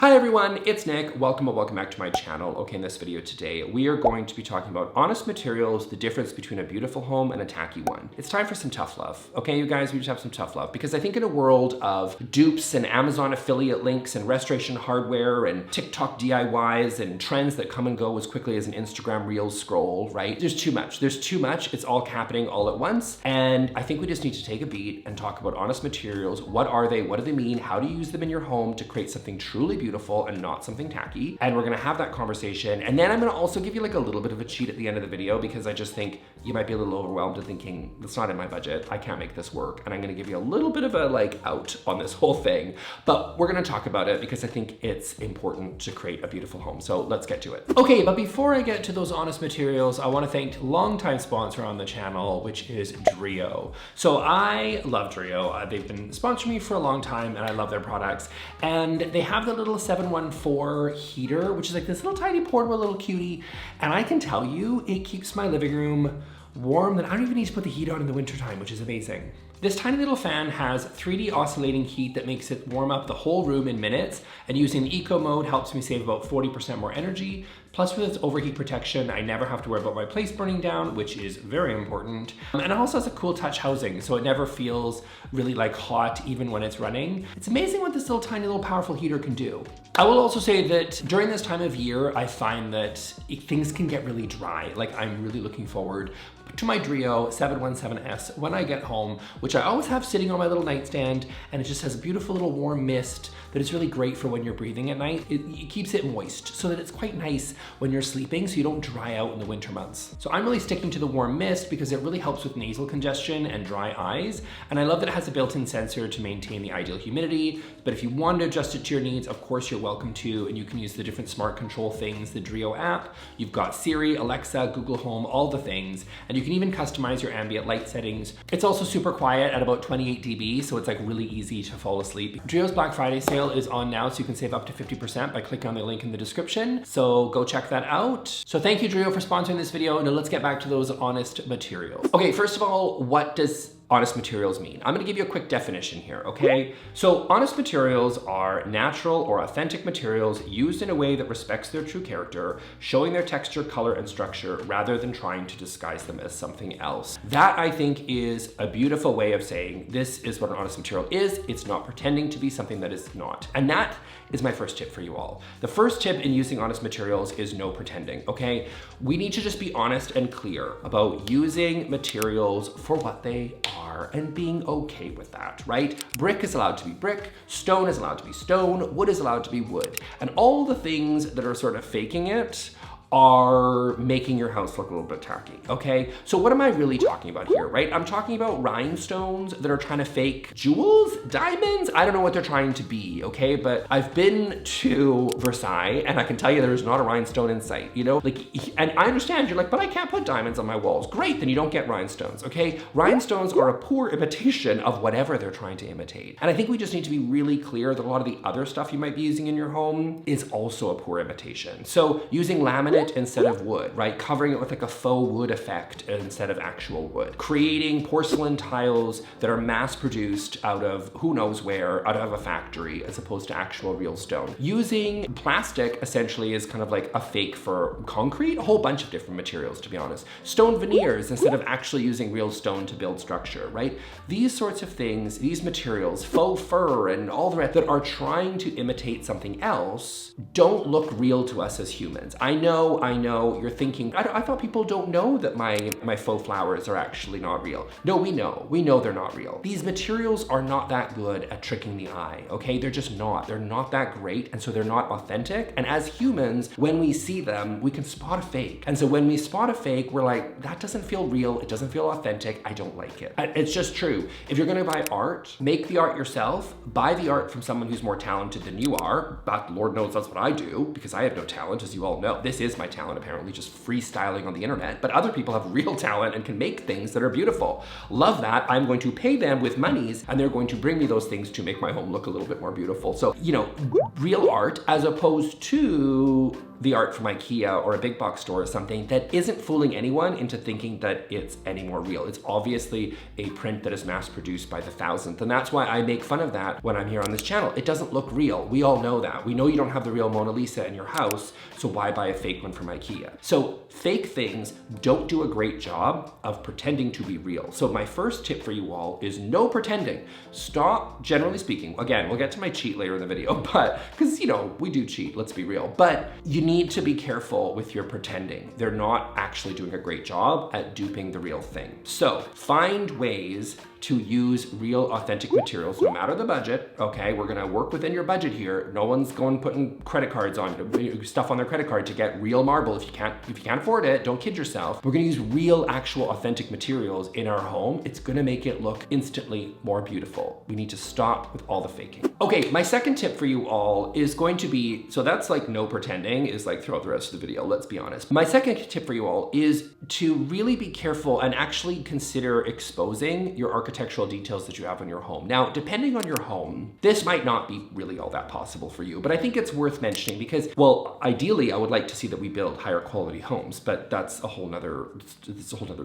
Hi everyone, it's Nick. Welcome back to my channel. Okay, in this video today, we are going to be talking about honest materials, the difference between a beautiful home and a tacky one. It's time for some tough love. Okay, you guys, we just have some tough love because I think in a world of dupes and Amazon affiliate links and restoration hardware and TikTok DIYs and trends that come and go as quickly as an Instagram Reels scroll, right? There's too much. It's all happening all at once. And I think we just need to take a beat and talk about honest materials. What are they? What do they mean? How do you use them in your home to create something truly beautiful and not something tacky? And we're gonna have that conversation. And then I'm gonna also give you like a little bit of a cheat at the end of the video because I just think you might be a little overwhelmed and thinking, that's not in my budget. I can't make this work. And I'm gonna give you a little bit of a like out on this whole thing, but we're gonna talk about it because I think it's important to create a beautiful home. So let's get to it. Okay, but before I get to those honest materials, I wanna thank longtime sponsor on the channel, which is Dreo. So I love Dreo. They've been sponsoring me for a long time and I love their products. And they have the little 714 heater, which is like this little tiny portable little cutie. And I can tell you, it keeps my living room warm that I don't even need to put the heat on in the wintertime, which is amazing. This tiny little fan has 3D oscillating heat that makes it warm up the whole room in minutes, and using the eco mode helps me save about 40% more energy. Plus with its overheat protection, I never have to worry about my place burning down, which is very important. And it also has a cool touch housing, so it never feels really like hot even when it's running. It's amazing what this tiny little powerful heater can do. I will also say that during this time of year, I find that things can get really dry. Like I'm really looking forward to my Dreo 717S when I get home, which I always have sitting on my little nightstand, and it just has a beautiful little warm mist that is really great for when you're breathing at night. It keeps it moist so that it's quite nice when you're sleeping so you don't dry out in the winter months. So I'm really sticking to the warm mist because it really helps with nasal congestion and dry eyes. And I love that it has a built-in sensor to maintain the ideal humidity. But if you want to adjust it to your needs, of course you're welcome to, and you can use the different smart control things, the Dreo app. You've got Siri, Alexa, Google Home, all the things. And you can even customize your ambient light settings. It's also super quiet at about 28 dB, so it's like really easy to fall asleep. Dreo's Black Friday sale is on now, so you can save up to 50% by clicking on the link in the description. So go check that out. So thank you, Dreo, for sponsoring this video. Now let's get back to those honest materials. Okay, first of all, what does honest materials mean? I'm gonna give you a quick definition here, okay? So honest materials are natural or authentic materials used in a way that respects their true character, showing their texture, color, and structure rather than trying to disguise them as something else. That, I think, is a beautiful way of saying this is what an honest material is. It's not pretending to be something that is not. And that is my first tip for you all. The first tip in using honest materials is no pretending, okay? We need to just be honest and clear about using materials for what they are and being okay with that, right? Brick is allowed to be brick, stone is allowed to be stone, wood is allowed to be wood. And all the things that are sort of faking it are making your house look a little bit tacky, okay? So what am I really talking about here, right? I'm talking about rhinestones that are trying to fake jewels, diamonds. I don't know what they're trying to be, okay? But I've been to Versailles and I can tell you there's not a rhinestone in sight, you know? Like, and I understand you're like, but I can't put diamonds on my walls. Great, then you don't get rhinestones, okay? Rhinestones are a poor imitation of whatever they're trying to imitate. And I think we just need to be really clear that a lot of the other stuff you might be using in your home is also a poor imitation. So using laminate instead of wood, right? Covering it with like a faux wood effect instead of actual wood. Creating porcelain tiles that are mass produced out of who knows where, out of a factory, as opposed to actual real stone. Using plastic essentially is kind of like a fake for concrete, a whole bunch of different materials, to be honest. Stone veneers instead of actually using real stone to build structure, right? These sorts of things, these materials, faux fur and all the rest that are trying to imitate something else don't look real to us as humans. I know you're thinking, I thought people don't know that my faux flowers are actually not real. No, we know they're not real. These materials are not that good at tricking the eye, okay? They're just not. They're not that great, and so they're not authentic. And as humans, when we see them, we can spot a fake. And so when we spot a fake, we're like, that doesn't feel real, it doesn't feel authentic, I don't like it. It's just true. If you're gonna buy art, make the art yourself, buy the art from someone who's more talented than you are, but Lord knows that's what I do, because I have no talent, as you all know. This is my talent, apparently, just freestyling on the internet, but other people have real talent and can make things that are beautiful. Love that. I'm going to pay them with monies and they're going to bring me those things to make my home look a little bit more beautiful. So, you know, real art as opposed to the art from IKEA or a big box store as something that isn't fooling anyone into thinking that it's any more real. It's obviously a print that is mass produced by the thousandth, and that's why I make fun of that when I'm here on this channel. It doesn't look real. We all know that. We know you don't have the real Mona Lisa in your house, so why buy a fake one from IKEA? So fake things don't do a great job of pretending to be real. So my first tip for you all is no pretending. Stop, generally speaking, again, we'll get to my cheat later in the video, but because, you know, we do cheat, let's be real, but you need to be careful with your pretending. They're not actually doing a great job at duping the real thing. So find ways to use real authentic materials, no matter the budget, okay? We're gonna work within your budget here. No one's going putting credit cards on, stuff on their credit card to get real marble. If you can't afford it, don't kid yourself. We're gonna use real, actual, authentic materials in our home. It's gonna make it look instantly more beautiful. We need to stop with all the faking. Okay, my second tip for you all is going to be, so that's like no pretending, is like throughout the rest of the video, let's be honest. My second tip for you all is to really be careful and actually consider exposing your architectural details that you have in your home. Now, depending on your home, this might not be really all that possible for you, but I think it's worth mentioning because, well, ideally, I would like to see that we build higher quality homes, but that's a whole nother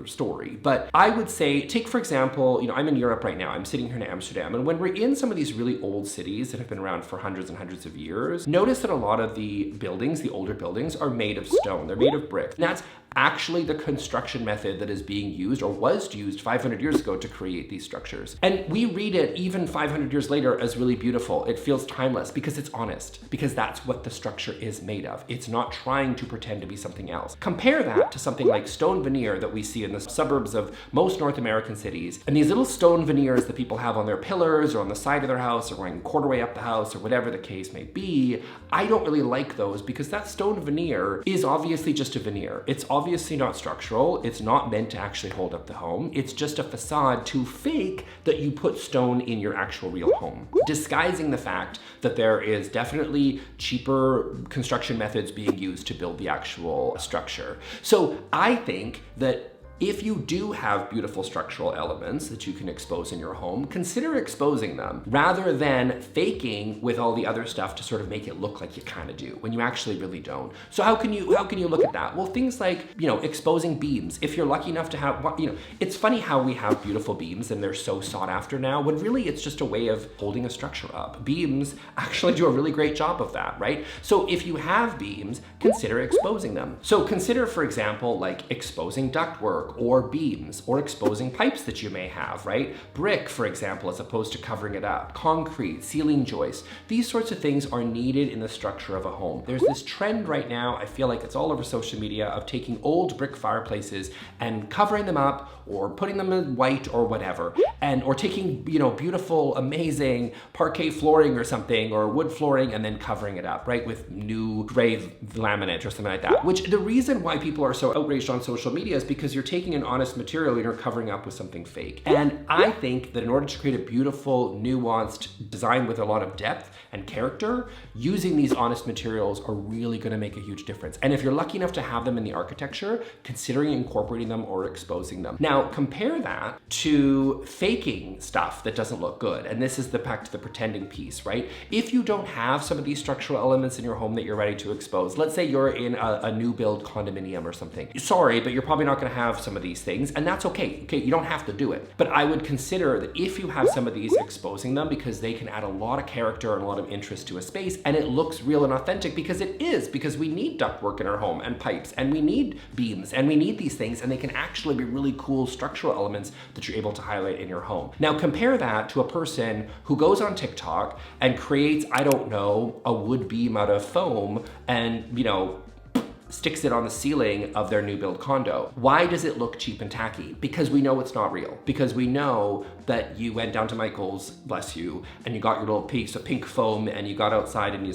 story. But I would say, take for example, you know, I'm in Europe right now, I'm sitting here in Amsterdam, and when we're in some of these really old cities that have been around for hundreds and hundreds of years, notice that a lot of the buildings, the older buildings, are made of stone. They're made of brick. And that's actually the construction method that is being used or was used 500 years ago to create these structures. And we read it even 500 years later as really beautiful. It feels timeless because it's honest, because that's what the structure is made of. It's not trying to pretend to be something else. Compare that to something like stone veneer that we see in the suburbs of most North American cities. And these little stone veneers that people have on their pillars or on the side of their house or going quarter way up the house or whatever the case may be, I don't really like those because that stone veneer is obviously just a veneer. It's obviously not structural. It's not meant to actually hold up the home. It's just a facade to fake that you put stone in your actual real home, disguising the fact that there is definitely cheaper construction methods being used to build the actual structure. So I think that if you do have beautiful structural elements that you can expose in your home, consider exposing them rather than faking with all the other stuff to sort of make it look like you kind of do when you actually really don't. So how can you look at that? Well, things like, you know, exposing beams. If you're lucky enough to have, you know, it's funny how we have beautiful beams and they're so sought after now, when really it's just a way of holding a structure up. Beams actually do a really great job of that, right? So if you have beams, consider exposing them. So consider, for example, like exposing ductwork or beams or exposing pipes that you may have, right? Brick, for example, as opposed to covering it up. Concrete, ceiling joists. These sorts of things are needed in the structure of a home. There's this trend right now, I feel like it's all over social media, of taking old brick fireplaces and covering them up or putting them in white or whatever, and or taking, you know, beautiful, amazing parquet flooring or something or wood flooring and then covering it up, right, with new gray laminate or something like that. Which the reason why people are so outraged on social media is because you're taking an honest material and you're covering up with something fake. And I think that in order to create a beautiful, nuanced design with a lot of depth and character, using these honest materials are really gonna make a huge difference. And if you're lucky enough to have them in the architecture, considering incorporating them or exposing them. Now, compare that to faking stuff that doesn't look good. And this is back to the pretending piece, right? If you don't have some of these structural elements in your home that you're ready to expose, let's say you're in a new build condominium or something. Sorry, but you're probably not gonna have some of these things, and that's okay. Okay, you don't have to do it. But I would consider that if you have some of these, exposing them, because they can add a lot of character and a lot of interest to a space, and it looks real and authentic because it is, because we need ductwork in our home and pipes, and we need beams, and we need these things, and they can actually be really cool structural elements that you're able to highlight in your home. Now compare that to a person who goes on TikTok and creates, I don't know, a wood beam out of foam and, you know, sticks it on the ceiling of their new build condo. Why does it look cheap and tacky? Because we know it's not real. Because we know that you went down to Michael's, bless you, and you got your little piece of pink foam and you got outside and you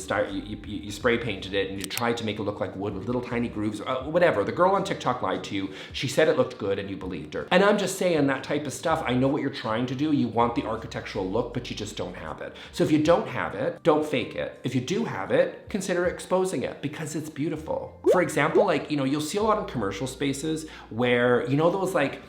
spray painted it and you tried to make it look like wood with little tiny grooves, whatever. The girl on TikTok lied to you. She said it looked good and you believed her. And I'm just saying, that type of stuff, I know what you're trying to do. You want the architectural look, but you just don't have it. So if you don't have it, don't fake it. If you do have it, consider exposing it because it's beautiful. For example, like, you know, you'll see a lot in commercial spaces where, you know, those like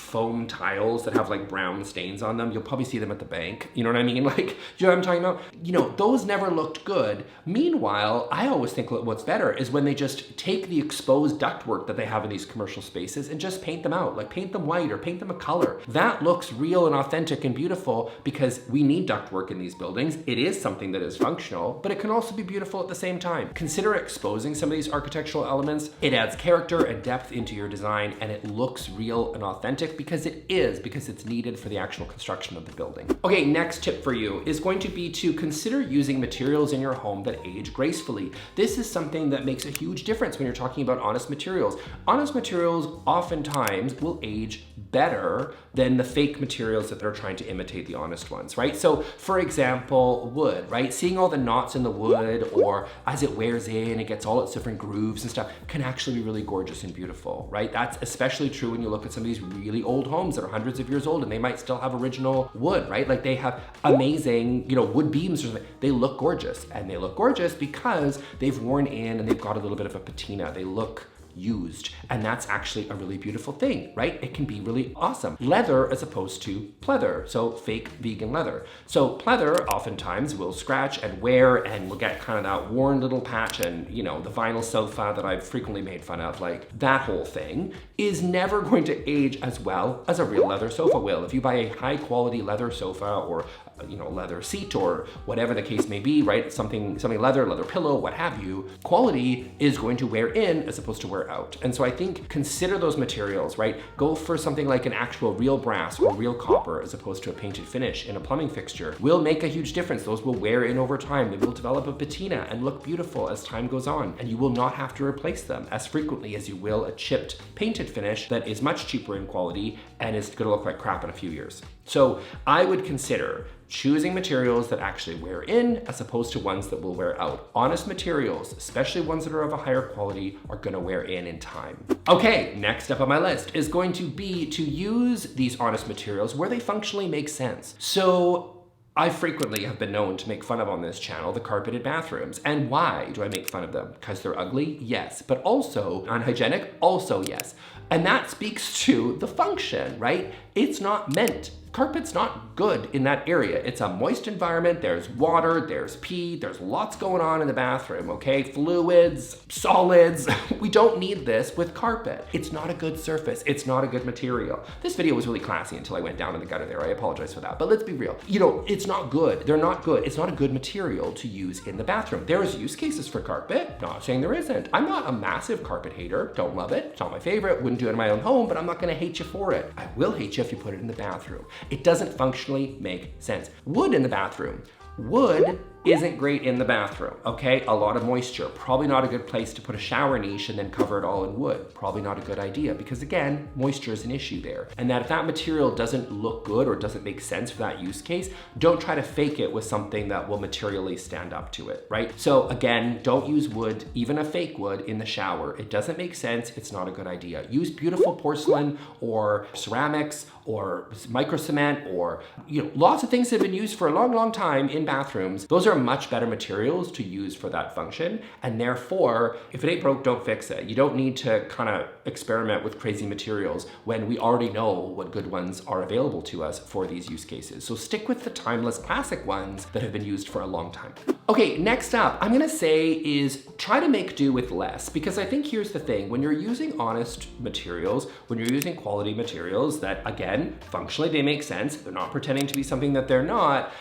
foam tiles that have like brown stains on them. You'll probably see them at the bank. You know what I mean? Like, you know what I'm talking about? You know, those never looked good. Meanwhile, I always think what's better is when they just take the exposed ductwork that they have in these commercial spaces and just paint them out, like paint them white or paint them a color. That looks real and authentic and beautiful because we need ductwork in these buildings. It is something that is functional, but it can also be beautiful at the same time. Consider exposing some of these architectural elements. It adds character and depth into your design, and it looks real and authentic because it's needed for the actual construction of the building. Okay, next tip for you is going to be to consider using materials in your home that age gracefully. This is something that makes a huge difference when you're talking about honest materials. Honest materials oftentimes will age better than the fake materials that they're trying to imitate the honest ones, right? So for example, wood, right? Seeing all the knots in the wood, or as it wears in, it gets all its different grooves and stuff, can actually be really gorgeous and beautiful, right? That's especially true when you look at some of these really old homes that are hundreds of years old and they might still have original wood, right? Like they have amazing, you know, wood beams or something. They look gorgeous, and they look gorgeous because they've worn in and they've got a little bit of a patina. They look used, and that's actually a really beautiful thing, right? It can be really awesome. Leather as opposed to pleather, so fake vegan leather. So pleather oftentimes will scratch and wear and will get kind of that worn little patch, and you know, the vinyl sofa that I've frequently made fun of, like that whole thing is never going to age as well as a real leather sofa will. If you buy a high quality leather sofa, or you know, leather seat, or whatever the case may be, right? Something leather pillow, what have you, quality is going to wear in as opposed to wear out. And so I think consider those materials, right? Go for something like an actual real brass or real copper as opposed to a painted finish in a plumbing fixture. Will make a huge difference. Those will wear in over time. They will develop a patina and look beautiful as time goes on, and you will not have to replace them as frequently as you will a chipped painted finish that is much cheaper in quality and is gonna look like crap in a few years. So I would consider choosing materials that actually wear in as opposed to ones that will wear out. Honest materials, especially ones that are of a higher quality, are gonna wear in time. Okay, next up on my list is going to be to use these honest materials where they functionally make sense. So I frequently have been known to make fun of on this channel the carpeted bathrooms. And why do I make fun of them? Because they're ugly? Yes. But also unhygienic? Also yes. And that speaks to the function, right? It's not meant. Carpet's not good in that area. It's a moist environment, there's water, there's pee, there's lots going on in the bathroom, okay? Fluids, solids. We don't need this with carpet. It's not a good surface. It's not a good material. This video was really classy until I went down in the gutter there. I apologize for that, but let's be real. You know, it's not good. They're not good. It's not a good material to use in the bathroom. There's use cases for carpet. Not saying there isn't. I'm not a massive carpet hater. Don't love it. It's not my favorite. Wouldn't do it in my own home, but I'm not gonna hate you for it. I will hate you if you put it in the bathroom. It doesn't functionally make sense. Wood in the bathroom. Wood isn't great in the bathroom, okay? A lot of moisture. Probably not a good place to put a shower niche and then cover it all in wood. Probably not a good idea because again, moisture is an issue there. And that if that material doesn't look good or doesn't make sense for that use case, don't try to fake it with something that will materially stand up to it, right? So again, don't use wood, even a fake wood, in the shower. It doesn't make sense. It's not a good idea. Use beautiful porcelain or ceramics or micro cement, or you know, lots of things that have been used for a long, long time in bathrooms. Those are much better materials to use for that function, and therefore, if it ain't broke, don't fix it. You don't need to kind of experiment with crazy materials when we already know what good ones are available to us for these use cases. So stick with the timeless classic ones that have been used for a long time. Okay, next up, I'm gonna say is try to make do with less, because I think here's the thing. When you're using honest materials, when you're using quality materials that, again, functionally they make sense, they're not pretending to be something that they're not,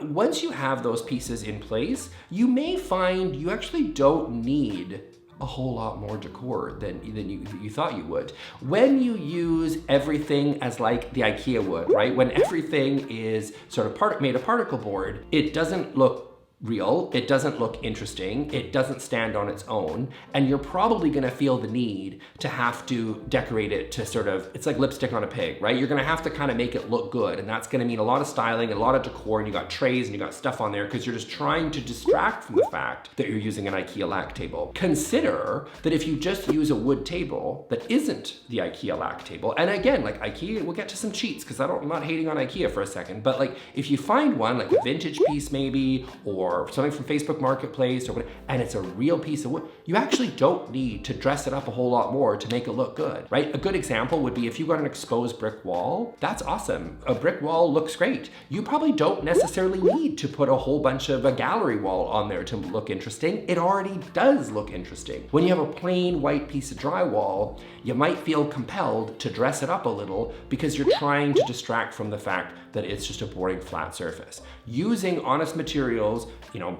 once you have those pieces in place, you may find you actually don't need a whole lot more decor than you thought you would. When you use everything as like the IKEA would, right? When everything is sort of made of particle board, it doesn't look real, it doesn't look interesting, it doesn't stand on its own, and you're probably gonna feel the need to have to decorate it to sort of, it's like lipstick on a pig, right? You're gonna have to kind of make it look good, and that's gonna mean a lot of styling and a lot of decor, and you got trays and you got stuff on there because you're just trying to distract from the fact that you're using an IKEA lac table. Consider that if you just use a wood table that isn't the IKEA lac table, and again, like IKEA, we'll get to some cheats because I'm not hating on IKEA for a second, but like if you find one, like a vintage piece maybe, or or something from Facebook Marketplace or whatever, and it's a real piece of wood, you actually don't need to dress it up a whole lot more to make it look good, right? A good example would be if you got an exposed brick wall, that's awesome. A brick wall looks great. You probably don't necessarily need to put a whole bunch of a gallery wall on there to look interesting. It already does look interesting. When you have a plain white piece of drywall, you might feel compelled to dress it up a little because you're trying to distract from the fact that it's just a boring flat surface. Using honest materials,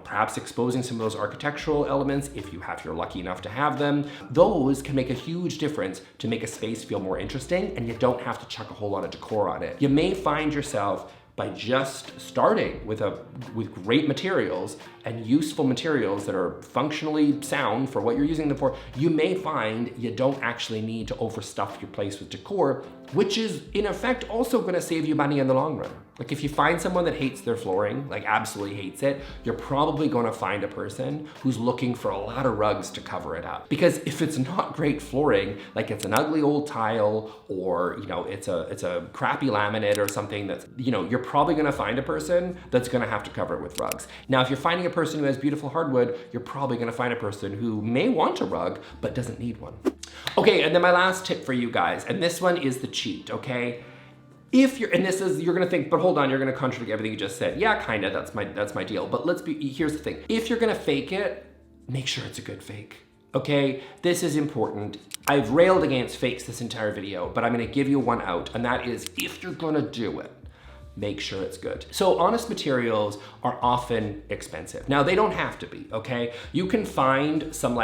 perhaps exposing some of those architectural elements if you're lucky enough to have them, those can make a huge difference to make a space feel more interesting, and you don't have to chuck a whole lot of decor on it. You may find yourself, by just starting with great materials and useful materials that are functionally sound for what you're using them for, you may find you don't actually need to overstuff your place with decor, which is in effect also gonna save you money in the long run. Like if you find someone that hates their flooring, like absolutely hates it, you're probably gonna find a person who's looking for a lot of rugs to cover it up. Because if it's not great flooring, like it's an ugly old tile, or it's a crappy laminate or something that's, you're probably gonna find a person that's gonna have to cover it with rugs. Now, if you're finding a person who has beautiful hardwood, you're probably gonna find a person who may want a rug, but doesn't need one. Okay, and then my last tip for you guys, and this one is the cheat, okay? You're gonna think, but hold on, you're gonna contradict everything you just said. Yeah, kinda, that's my deal. But here's the thing. If you're gonna fake it, make sure it's a good fake. Okay, this is important. I've railed against fakes this entire video, but I'm gonna give you one out, and that is, if you're gonna do it, make sure it's good. So honest materials are often expensive. Now, they don't have to be, okay? You can find some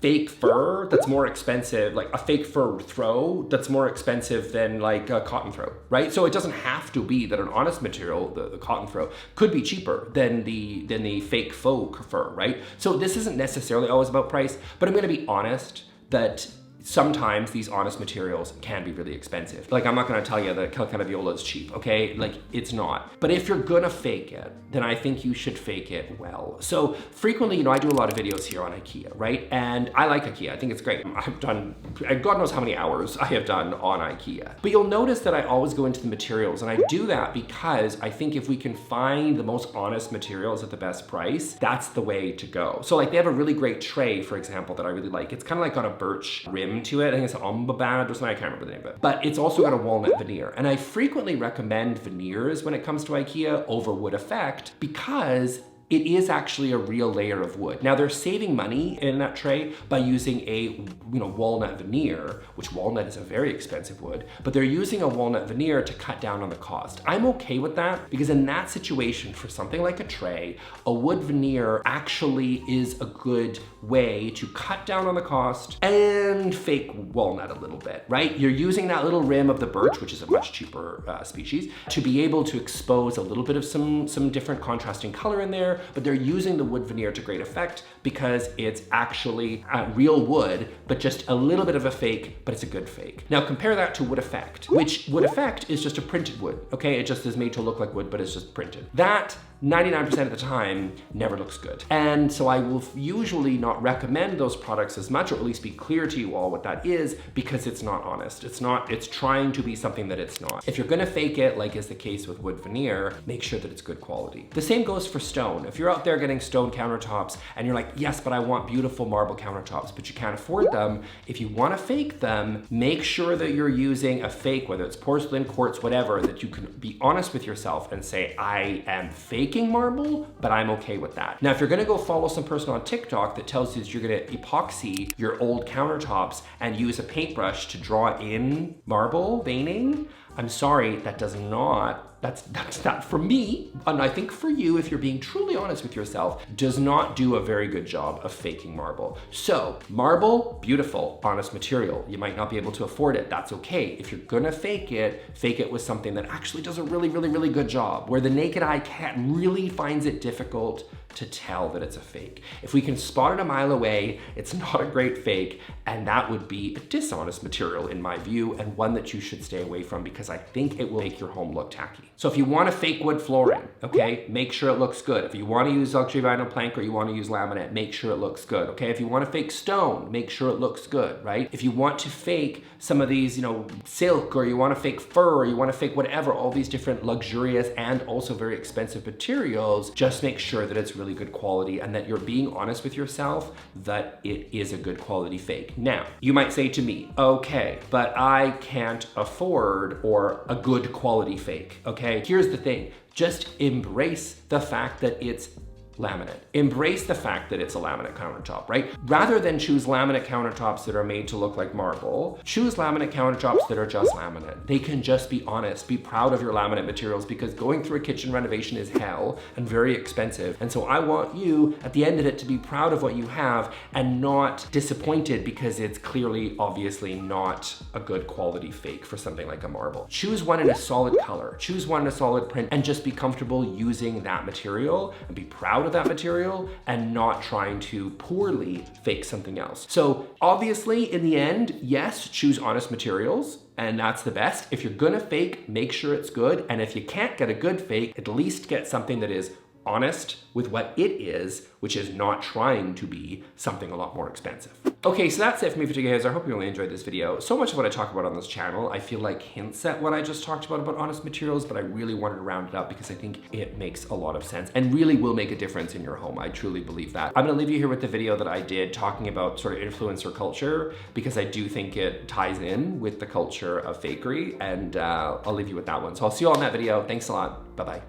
fake fur that's more expensive, like a fake fur throw that's more expensive than like a cotton throw, right? So it doesn't have to be that an honest material, the cotton throw, could be cheaper than the fake faux fur, right? So this isn't necessarily always about price, but I'm gonna be honest that sometimes these honest materials can be really expensive. Like, I'm not gonna tell you that Calcutta Viola is cheap, okay? Like, it's not. But if you're gonna fake it, then I think you should fake it well. So frequently, I do a lot of videos here on IKEA, right? And I like IKEA, I think it's great. I've done, God knows how many hours I have done on IKEA. But you'll notice that I always go into the materials, and I do that because I think if we can find the most honest materials at the best price, that's the way to go. So like, they have a really great tray, for example, that I really like. It's kind of like got a birch rim to it. I think it's Ombabad or something, I can't remember the name of it. But it's also got a walnut veneer. And I frequently recommend veneers when it comes to IKEA over wood effect because it is actually a real layer of wood. Now, they're saving money in that tray by using a walnut veneer, which walnut is a very expensive wood, but they're using a walnut veneer to cut down on the cost. I'm okay with that because in that situation, for something like a tray, a wood veneer actually is a good way to cut down on the cost and fake walnut a little bit, right? You're using that little rim of the birch, which is a much cheaper species, to be able to expose a little bit of some different contrasting color in there, but they're using the wood veneer to great effect because it's actually real wood, but just a little bit of a fake, but it's a good fake. Now compare that to wood effect, which wood effect is just a printed wood, okay? It just is made to look like wood, but it's just printed. That 99% of the time never looks good. And so I will usually not recommend those products as much, or at least be clear to you all what that is, because it's not honest. It's trying to be something that it's not. If you're gonna fake it, like is the case with wood veneer, make sure that it's good quality. The same goes for stone. If you're out there getting stone countertops and you're like, yes, but I want beautiful marble countertops, but you can't afford them, if you wanna fake them, make sure that you're using a fake, whether it's porcelain, quartz, whatever, that you can be honest with yourself and say, I am faking marble, but I'm okay with that. Now, if you're gonna go follow some person on TikTok that tells you that you're gonna epoxy your old countertops and use a paintbrush to draw in marble veining, I'm sorry, that's not for me, and I think for you, if you're being truly honest with yourself, does not do a very good job of faking marble. So, marble, beautiful, honest material. You might not be able to afford it, that's okay. If you're gonna fake it with something that actually does a really, really, really good job, where the naked eye really finds it difficult to tell that it's a fake. If we can spot it a mile away, it's not a great fake, and that would be a dishonest material in my view, and one that you should stay away from because I think it will make your home look tacky. So if you want to fake wood flooring, okay, make sure it looks good. If you want to use luxury vinyl plank or you want to use laminate, make sure it looks good, okay? If you want to fake stone, make sure it looks good, right? If you want to fake some of these, silk, or you want to fake fur, or you want to fake whatever, all these different luxurious and also very expensive materials, just make sure that it's really good quality and that you're being honest with yourself that it is a good quality fake. Now, you might say to me, okay, but I can't afford or a good quality fake, okay? Here's the thing, just embrace the fact that it's laminate. Embrace the fact that it's a laminate countertop, right? Rather than choose laminate countertops that are made to look like marble, choose laminate countertops that are just laminate. They can just be honest, be proud of your laminate materials, because going through a kitchen renovation is hell and very expensive. And so I want you at the end of it to be proud of what you have and not disappointed because it's clearly, obviously not a good quality fake for something like a marble. Choose one in a solid color, choose one in a solid print, and just be comfortable using that material and be proud of that material and not trying to poorly fake something else. So obviously in the end, yes, choose honest materials, and that's the best. If you're gonna fake, make sure it's good. And if you can't get a good fake, at least get something that is honest with what it is, which is not trying to be something a lot more expensive. Okay, so that's it for me for today, guys. I hope you really enjoyed this video. So much of what I talk about on this channel, I feel like hints at what I just talked about honest materials, but I really wanted to round it up because I think it makes a lot of sense and really will make a difference in your home. I truly believe that. I'm gonna leave you here with the video that I did talking about sort of influencer culture, because I do think it ties in with the culture of fakery, and I'll leave you with that one. So I'll see you all in that video. Thanks a lot. Bye-bye.